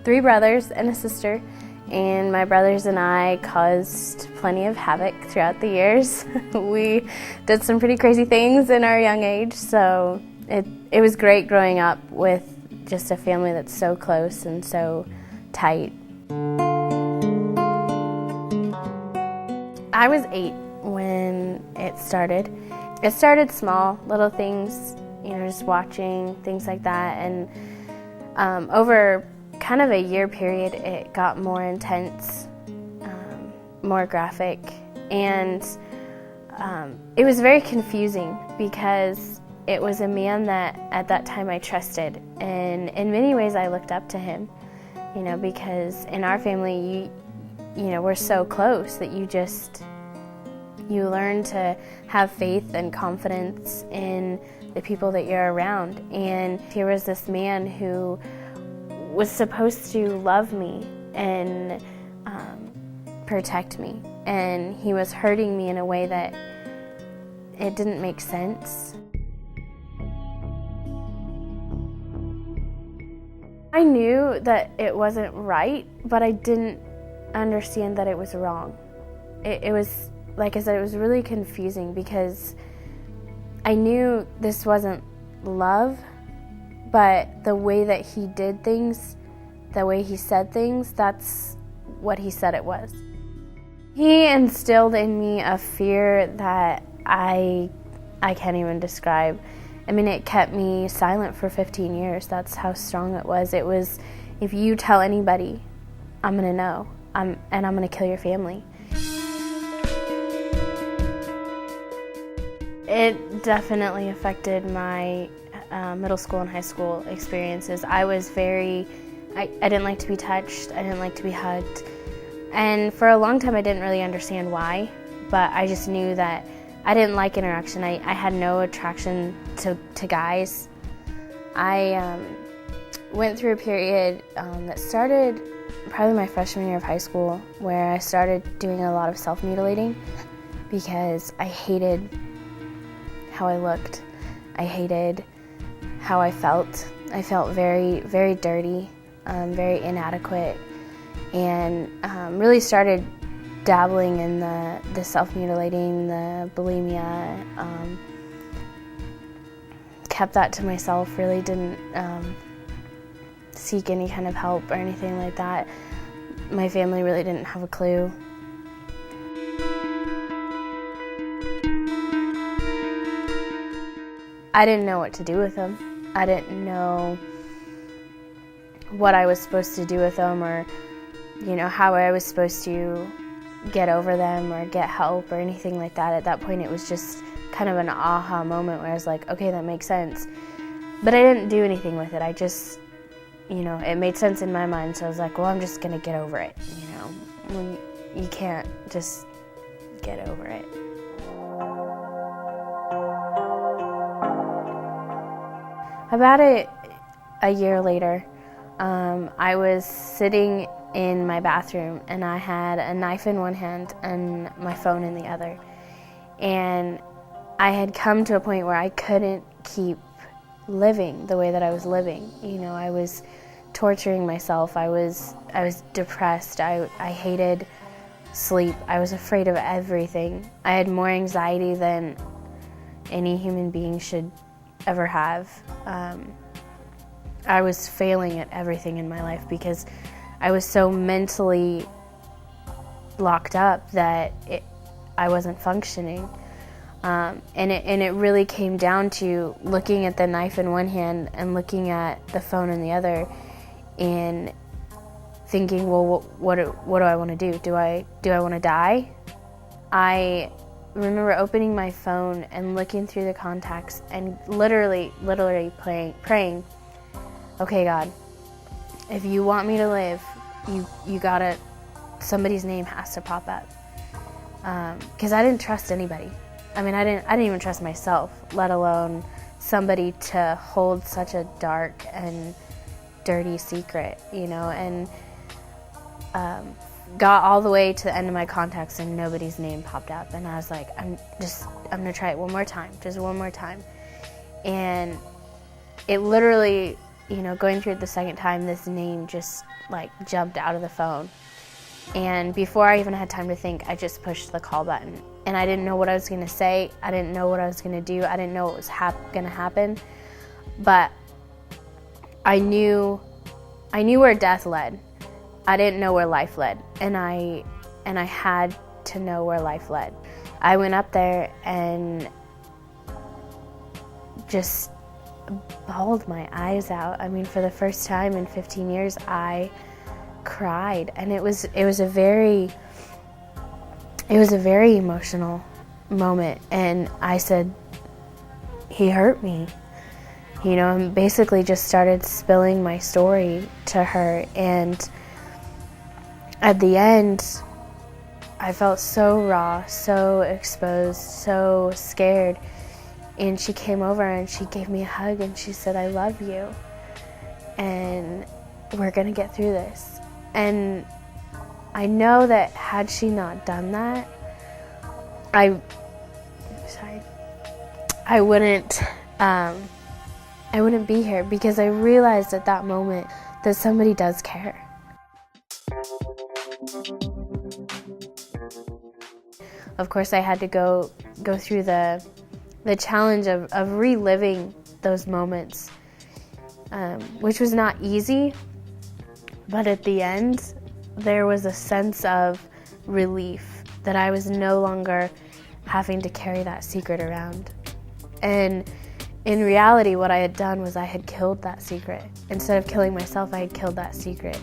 3 brothers and a sister, and my brothers and I caused plenty of havoc throughout the years. We did some pretty crazy things in our young age, so it was great growing up with just a family that's so close and so tight. I was 8 when it started. It started small, little things, just watching, things like that, and over kind of a year period, it got more intense, more graphic, and it was very confusing because it was a man that at that time I trusted, and in many ways I looked up to him, because in our family, we're so close that you learn to have faith and confidence in the people that you're around. And here was this man who was supposed to love me and protect me, and he was hurting me in a way that it didn't make sense. I knew that it wasn't right, but I didn't understand that it was wrong. It was, like I said, it was really confusing because I knew this wasn't love, but the way that he did things, the way he said things, that's what he said it was. He instilled in me a fear that I can't even describe. It kept me silent for 15 years. That's how strong it was. It was, if you tell anybody, I'm going to know, and I'm going to kill your family. It definitely affected my middle school and high school experiences. I didn't like to be touched, I didn't like to be hugged, and for a long time I didn't really understand why, but I just knew that I didn't like interaction. I had no attraction to guys. I went through a period that started probably my freshman year of high school, where I started doing a lot of self-mutilating because I hated how I looked. I hated how I felt. I felt very, very dirty, very inadequate, and really started dabbling in the self-mutilating, the bulimia, kept that to myself, really didn't seek any kind of help or anything like that. My family really didn't have a clue. I didn't know what to do with them. I didn't know what I was supposed to do with them, or how I was supposed to get over them or get help or anything like that. At that point it was just kind of an aha moment where I was like, okay, that makes sense. But I didn't do anything with it. I just, it made sense in my mind, so I was like, well, I'm just gonna get over it. You can't just get over it. About a year later, I was sitting in my bathroom and I had a knife in one hand and my phone in the other. And I had come to a point where I couldn't keep living the way that I was living. I was torturing myself. I was depressed. I hated sleep. I was afraid of everything. I had more anxiety than any human being should ever have. I was failing at everything in my life because I was so mentally locked up that I wasn't functioning. And it really came down to looking at the knife in one hand and looking at the phone in the other, and thinking, well, what do I want to do? Do I want to die? I remember opening my phone and looking through the contacts and literally praying, okay, God, if you want me to live, you gotta, somebody's name has to pop up. Because I didn't trust anybody. I didn't even trust myself, let alone somebody to hold such a dark and dirty secret, and got all the way to the end of my contacts and nobody's name popped up, and I was like, I'm gonna try it one more time, just one more time. And it literally going through it the second time, this name just like jumped out of the phone. And before I even had time to think, I just pushed the call button. And I didn't know what I was going to say. I didn't know what I was going to do. I didn't know what was going to happen. But I knew where death led. I didn't know where life led. And I had to know where life led. I went up there and just bawled my eyes out. I mean, for the first time in 15 years, I cried, and it was a very emotional moment. And I said, he hurt me, and basically just started spilling my story to her. And at the end, I felt so raw, so exposed, so scared. And she came over and she gave me a hug and she said, I love you, and we're gonna get through this. And I know that had she not done that, I wouldn't be here, because I realized at that moment that somebody does care. Of course, I had to go through the challenge of reliving those moments, which was not easy. But at the end, there was a sense of relief that I was no longer having to carry that secret around. And in reality, what I had done was I had killed that secret. Instead of killing myself, I had killed that secret.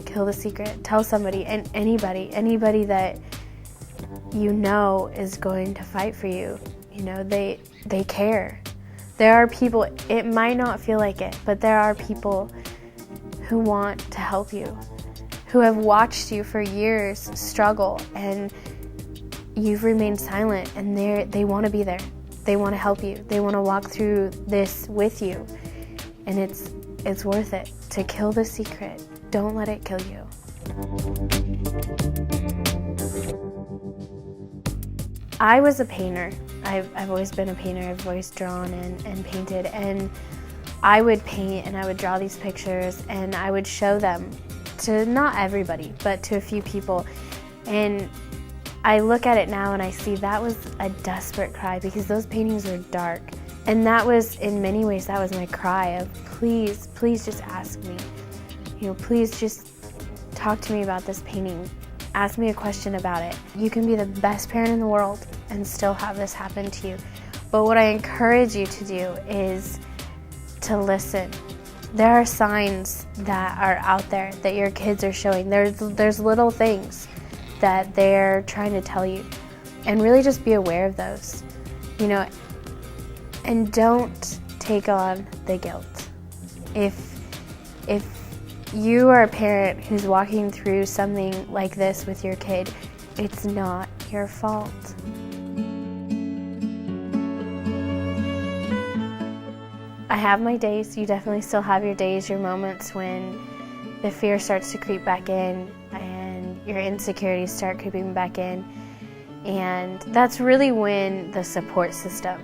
Kill the secret. Tell somebody, and anybody that is going to fight for you. They care. There are people, it might not feel like it, but there are people who want to help you, who have watched you for years struggle, and you've remained silent, and they want to be there. They want to help you. They want to walk through this with you. And it's worth it to kill the secret. Don't let it kill you. I was a painter. I've always been a painter. I've always drawn and painted. And I would paint and I would draw these pictures and I would show them to not everybody, but to a few people. And I look at it now and I see that was a desperate cry, because those paintings were dark. And that was, in many ways, that was my cry of, please just ask me. Please just talk to me about this painting. Ask me a question about it. You can be the best parent in the world and still have this happen to you. But what I encourage you to do is to listen. There are signs that are out there that your kids are showing. There's little things that they're trying to tell you, and really just be aware of those, and don't take on the guilt. If you are a parent who's walking through something like this with your kid, it's not your fault. I have my days. You definitely still have your days, your moments when the fear starts to creep back in and your insecurities start creeping back in. And that's really when the support system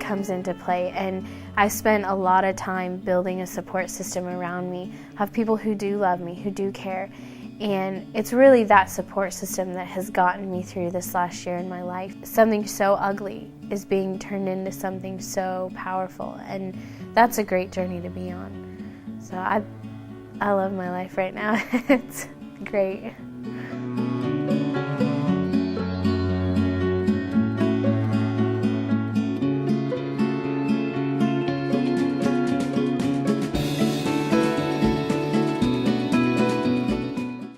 comes into play. And I spent a lot of time building a support system around me, of people who do love me, who do care. And it's really that support system that has gotten me through this last year in my life. Something so ugly is being turned into something so powerful, and that's a great journey to be on. So I love my life right now. It's great.